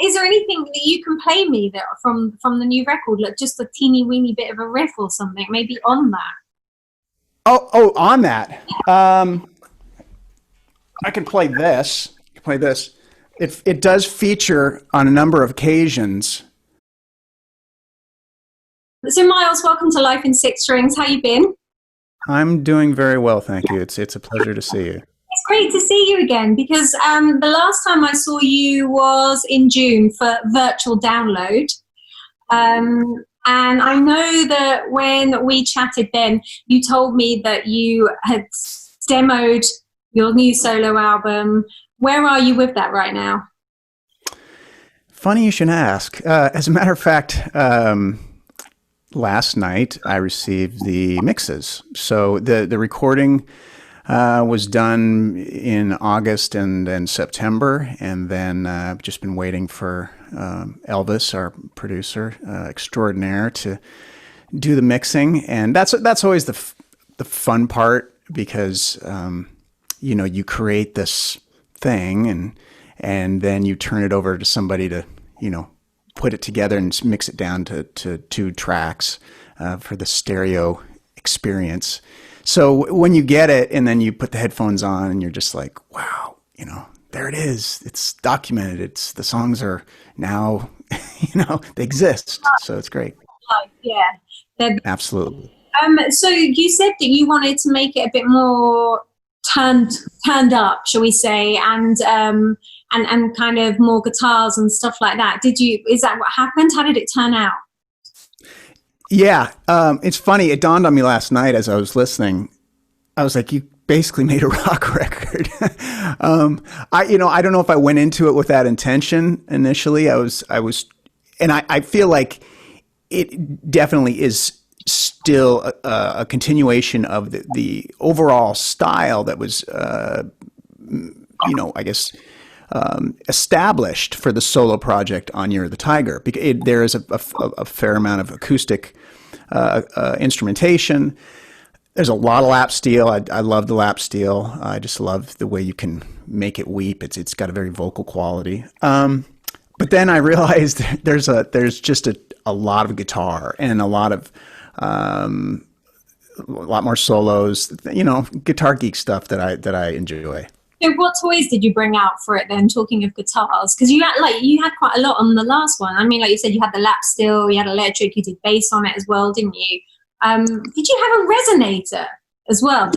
is there anything that you can play me that from the new record, like just a teeny weeny bit of a riff or something, maybe on that? On that. I can play this. I can play this. It does feature on a number of occasions. So Myles, welcome to Life in Six Strings. How you been? I'm doing very well, thank you. It's a pleasure to see you. It's great to see you again because the last time I saw you was in June for Virtual Download. And I know that when we chatted then, you told me that you had demoed your new solo album. Where are you with that right now? Funny you should ask. As a matter of fact, last night I received the mixes. So the recording was done in August and September, and then I've just been waiting for Elvis, our producer extraordinaire, to do the mixing, and that's always the fun part because you create this thing and then you turn it over to somebody to put it together and mix it down to 2 tracks for the stereo experience. So when you get it and then you put the headphones on and you're just like, wow, there it is. It's documented. The songs are now, they exist. So it's great. Yeah. Absolutely. So you said that you wanted to make it a bit more turned up, shall we say, and kind of more guitars and stuff like that. Is that what happened? How did it turn out? Yeah, it's funny. It dawned on me last night as I was listening. I was like, "You basically made a rock record." I don't know if I went into it with that intention initially. And I feel like it definitely is still a continuation of the overall style that was, I guess. Established for the solo project on Year of the Tiger. There is a fair amount of acoustic instrumentation. There's a lot of lap steel. I love the lap steel. I just love the way you can make it weep. It's got a very vocal quality. But then I realized there's just a lot of guitar and a lot more solos. Guitar geek stuff that I enjoy. So what toys did you bring out for it then, talking of guitars? Because you had quite a lot on the last one. I mean, like you said, you had the lap steel, you had electric, you did bass on it as well, didn't you? Did you have a resonator as well?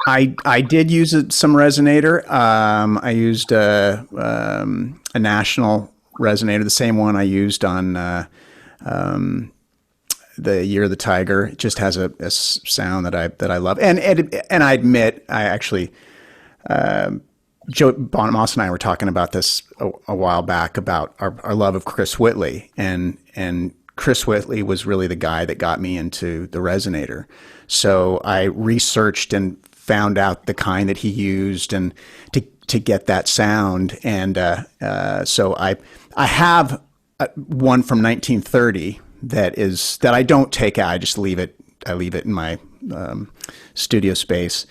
I did use some resonator. I used a National resonator, the same one I used on the Year of the Tiger. It just has a sound that I love. And I admit, I actually... Joe Bonamos and I were talking about this a while back about our love of Chris Whitley, and Chris Whitley was really the guy that got me into the resonator. So I researched and found out the kind that he used and to get that sound. And so I have one from 1930 that I don't take out. I just leave it. I leave it in my studio space.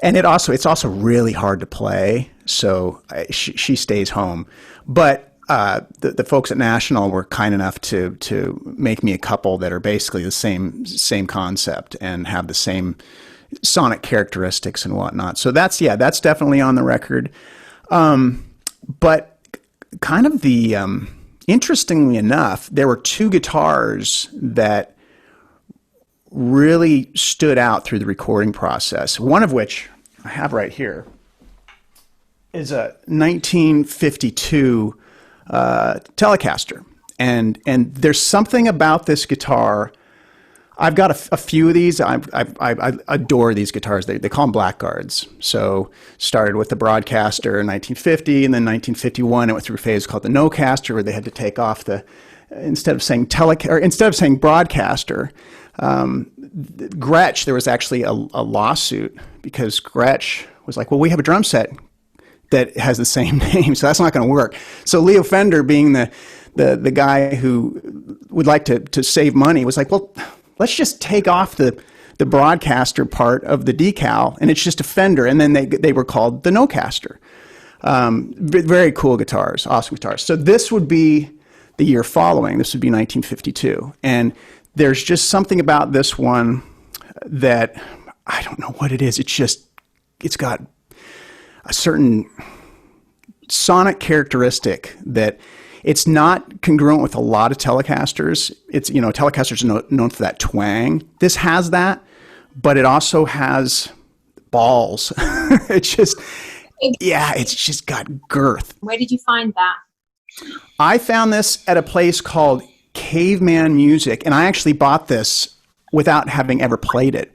And it's also really hard to play, so she stays home. But the folks at National were kind enough to make me a couple that are basically the same concept and have the same sonic characteristics and whatnot. So that's definitely on the record. But kind of interestingly enough, there were 2 guitars that really stood out through the recording process. One of which I have right here is a 1952 Telecaster, and there's something about this guitar. I've got a few of these. I adore these guitars. They call them blackguards. So started with the Broadcaster in 1950, and then 1951 it went through a phase called the No-Caster, where they had to take off instead of saying Broadcaster. Gretsch, there was actually a lawsuit because Gretsch was like, well, we have a drum set that has the same name, so that's not going to work. So Leo Fender, being the guy who would like to save money, was like, well, let's just take off the Broadcaster part of the decal, and it's just a Fender. And then they were called the No-Caster. Very cool guitars, awesome guitars. So this would be the year following. This would be 1952. And there's just something about this one that I don't know what it is. It's got a certain sonic characteristic that it's not congruent with a lot of Telecasters. It's, Telecasters are known for that twang. This has that, but it also has balls. It's just got girth. Where did you find that? I found this at a place called Caveman Music, and I actually bought this without having ever played it.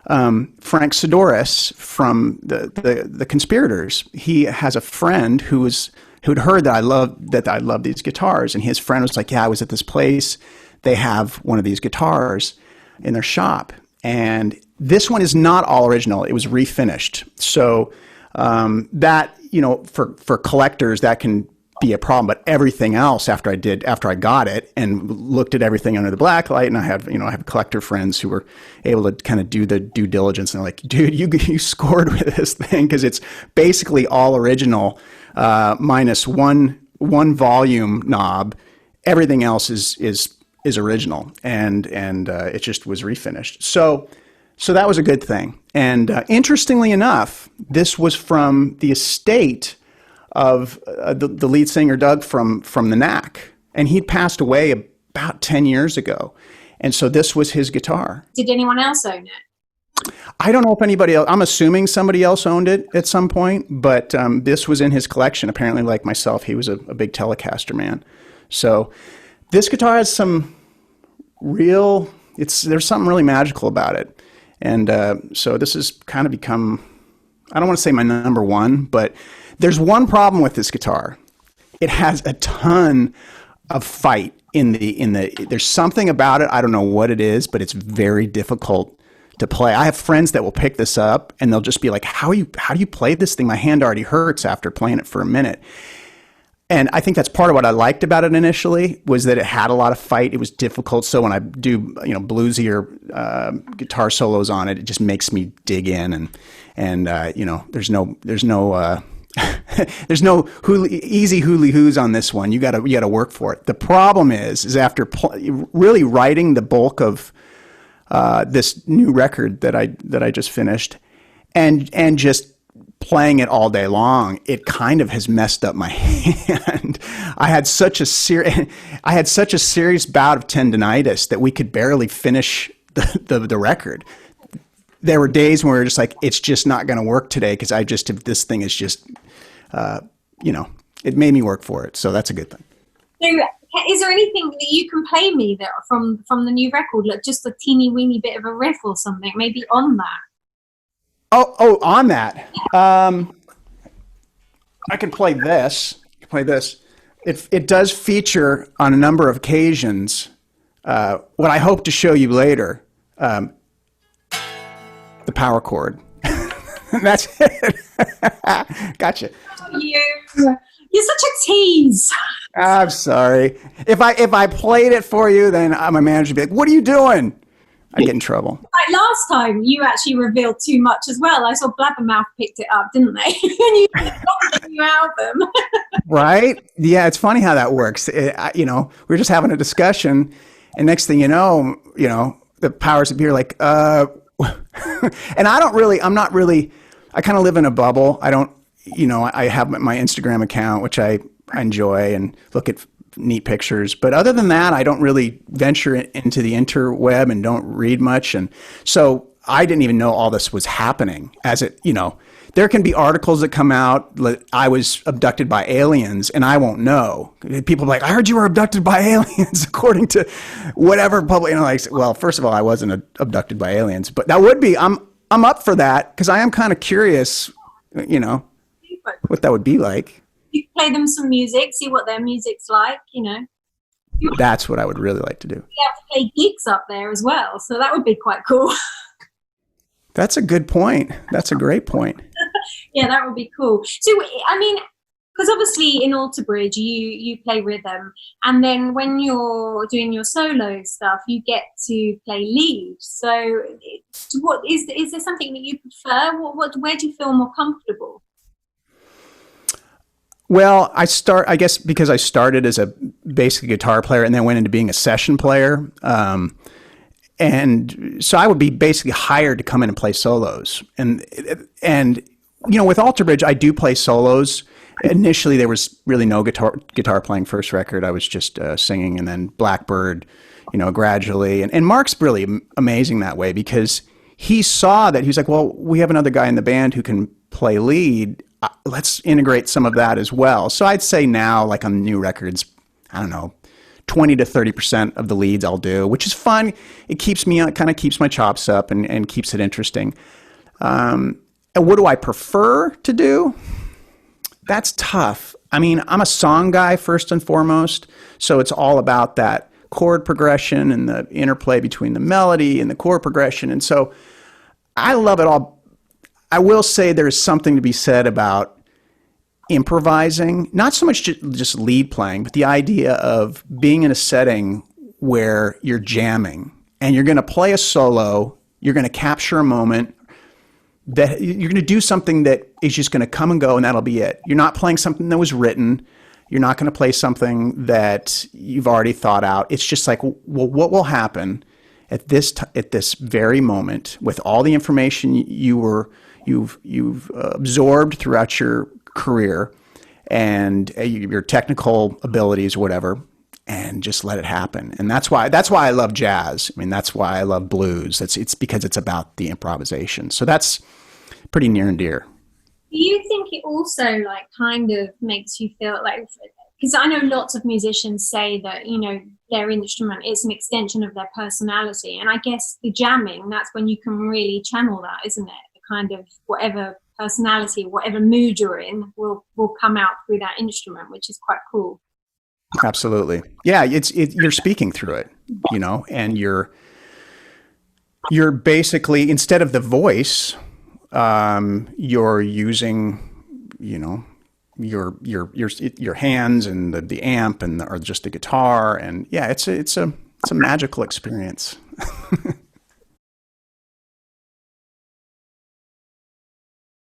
Frank Sidoris from the Conspirators, he has a friend who'd heard that I loved these guitars, and his friend was like, "Yeah, I was at this place. They have one of these guitars in their shop, and this one is not all original. It was refinished. So that for collectors that can be a problem, but everything else after I got it and looked at everything under the black light, and I have collector friends who were able to kind of do the due diligence, and they're like, dude, you scored with this thing, because it's basically all original, minus one volume knob. Everything else is original, and it just was refinished. So that was a good thing. And interestingly enough, this was from the estate of the lead singer, Doug, from the Knack. And he'd passed away about 10 years ago. And so this was his guitar. Did anyone else own it? I don't know if anybody else, I'm assuming somebody else owned it at some point, but this was in his collection. Apparently, like myself, he was a big Telecaster man. So this guitar has some there's something really magical about it. And so this has kind of become, I don't want to say my number one, but there's one problem with this guitar. It has a ton of fight there's something about it, I don't know what it is, but it's very difficult to play. I have friends that will pick this up and they'll just be like, how do you play this thing? My hand already hurts after playing it for a minute. And I think that's part of what I liked about it initially, was that it had a lot of fight. It was difficult. So when I do, bluesier guitar solos on it, it just makes me dig in, and there's no there's no easy hooly-hoos on this one. You gotta work for it. The problem is after really writing the bulk of this new record that I just finished, and just playing it all day long, it kind of has messed up my hand. I had such a serious bout of tendinitis that we could barely finish the record. There were days when we were just like, it's just not going to work today, because this thing is just, it made me work for it. So that's a good thing. So is there anything that you can play me that from the new record, like just a teeny weeny bit of a riff or something, maybe on that? Oh, on that. I can play this. It does feature on a number of occasions what I hope to show you later, the power chord. That's it. Gotcha. You're such a tease. I'm sorry. If I played it for you, then my manager would be like, what are you doing? I get in trouble. Like last time, you actually revealed too much as well. I saw Blabbermouth picked it up, didn't they? And you knocked the new album. Right? Yeah, it's funny how that works. We're just having a discussion, and next thing you know, the powers that be are like, and I kind of live in a bubble. I don't, I have my Instagram account, which I enjoy and look at neat pictures. But other than that, I don't really venture into the interweb and don't read much. And so I didn't even know all this was happening there can be articles that come out that I was abducted by aliens, and I won't know. People are like, I heard you were abducted by aliens, according to whatever public, well, first of all, I wasn't abducted by aliens, but that would be, I'm up for that, because I am kind of curious, what that would be like. You play them some music, see what their music's like, That's what I would really like to do. You have to play gigs up there as well, so that would be quite cool. That's a good point. That's a great point. Yeah, that would be cool. So, I mean, because obviously in Alter Bridge you play rhythm, and then when you're doing your solo stuff, you get to play lead. So, what is there something that you prefer? Where do you feel more comfortable? Well, I guess because I started as a basic guitar player and then went into being a session player. And so I would be basically hired to come in and play solos. And, with Alter Bridge, I do play solos. Initially, there was really no guitar playing first record. I was just singing, and then Blackbird, gradually. And Mark's really amazing that way because he saw that. He was like, well, we have another guy in the band who can play lead. Let's integrate some of that as well. So I'd say now, like on new records, I don't know, 20 to 30% of the leads I'll do, which is fun. It keeps me, kind of keeps my chops up and keeps it interesting. And what do I prefer to do? That's tough. I mean, I'm a song guy first and foremost, so it's all about that chord progression and the interplay between the melody and the chord progression. And so I love it all. I will say there's something to be said about improvising, not so much just lead playing, but the idea of being in a setting where you're jamming and you're going to play a solo, you're going to capture a moment, that you're going to do something that is just going to come and go, and that'll be it. You're not playing something that was written. You're not going to play something that you've already thought out. It's just like, well, what will happen at this very moment with all the information you've absorbed throughout your career and your technical abilities, whatever, and just let it happen. And that's why I love jazz. I mean, that's why I love blues. It's because it's about the improvisation. So that's pretty near and dear. Do you think it also like kind of makes you feel like, because I know lots of musicians say that, their instrument is an extension of their personality. And I guess the jamming, that's when you can really channel that, isn't it? The kind of whatever personality, whatever mood you're in will come out through that instrument, which is quite cool. Absolutely. Yeah, you're speaking through it, and you're basically, instead of the voice, you're using, your hands and the amp or just the guitar, and yeah, it's a magical experience.